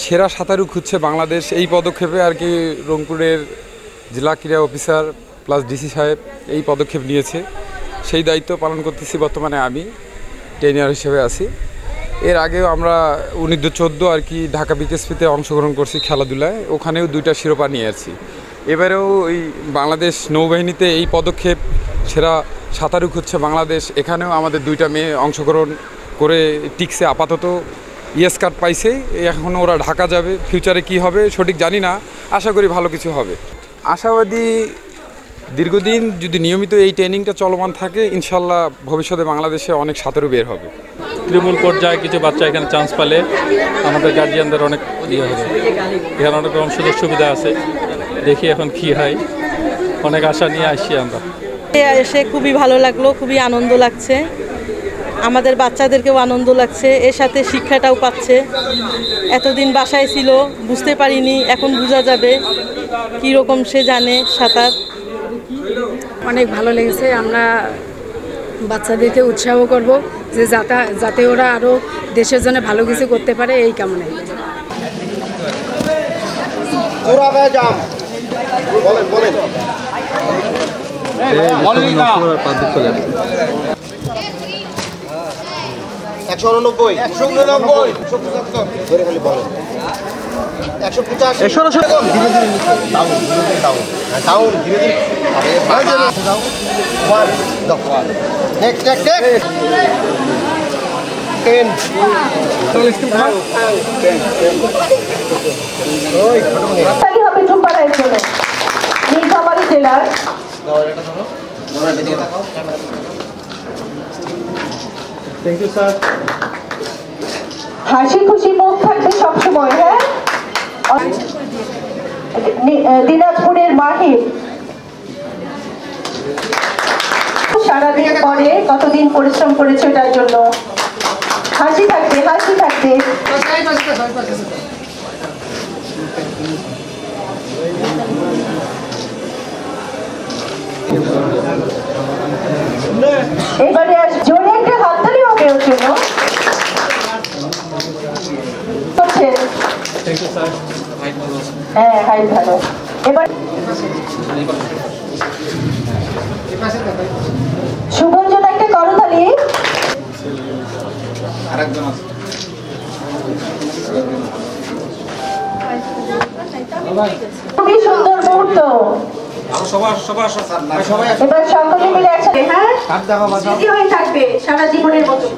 সেরা সাঁতারু খুঁজছে বাংলাদেশ, এই পদক্ষেপে আর কি রংপুরের জেলা ক্রীড়া অফিসার প্লাস ডিসি সাহেব এই পদক্ষেপ নিয়েছে। সেই দায়িত্ব পালন করতেছি বর্তমানে আমি ট্রেনার হিসেবে আছি। এর আগেও আমরা 2014 আর কি ঢাকা বিকেএসপিতে অংশগ্রহণ করছি খেলাধুলায়, ওখানেও 2টা শিরোপা নিয়ে আসছি। এবারেও ওই বাংলাদেশ নৌবাহিনীতে এই পদক্ষেপ সেরা সাঁতারু খুঁজছে বাংলাদেশ, এখানেও আমাদের 2টা মেয়ে অংশগ্রহণ করে টিকসে, আপাতত ইয়েস কার্ড পাইছে। এখন ওরা ঢাকা যাবে, ফিউচারে কি হবে সঠিক জানি না, আশা করি ভালো কিছু হবে। আশাবাদী দীর্ঘদিন যদি নিয়মিত এই ট্রেনিংটা চলমান থাকে, ইনশাল্লাহ ভবিষ্যতে বাংলাদেশে অনেক সাঁতারু বের হবে। তৃণমূল পর্যায়ে কিছু বাচ্চা এখানে চান্স পেলে আমাদের গার্জিয়ানদের অনেক ইয়ে হবে, এখানে অনেক রকম সুযোগ সুবিধা আছে, দেখি এখন কী হয়, অনেক আশা নিয়ে আসছি আমরা। এসে খুবই ভালো লাগলো, খুবই আনন্দ লাগছে, আমাদের বাচ্চাদেরকেও আনন্দ লাগছে, এর সাথে শিক্ষাটাও পাচ্ছে। এতদিন বাসায় ছিল, বুঝতে পারিনি, এখন বোঝা যাবে কীরকম সে জানে সাঁতার। অনেক ভালো লেগেছে। আমরা বাচ্চাদেরকে উৎসাহ করব যে যাতে ওরা আরও দেশের জন্য ভালো কিছু করতে পারে, এই কামনায়। হাসি খুশি মুখ থাকবে সবসময়। হ্যাঁ, দিনাজপুরের মাহির সারাদিন পরে কতদিন পরিশ্রম করেছে এটার জন্য। হাসি থাকবে, হাসি থাকবে। এবারে জোরে একটা হাততালি হবে ওর জন্য। হ্যাঁ, হাই ভালো। এবার শুভর জন্য একটা করতালি। খুবই সুন্দর মুহূর্ত। এবার সকলে মিলে একসাথে, হ্যাঁ, স্মৃতি হয়ে থাকবে সারা জীবনের মতো।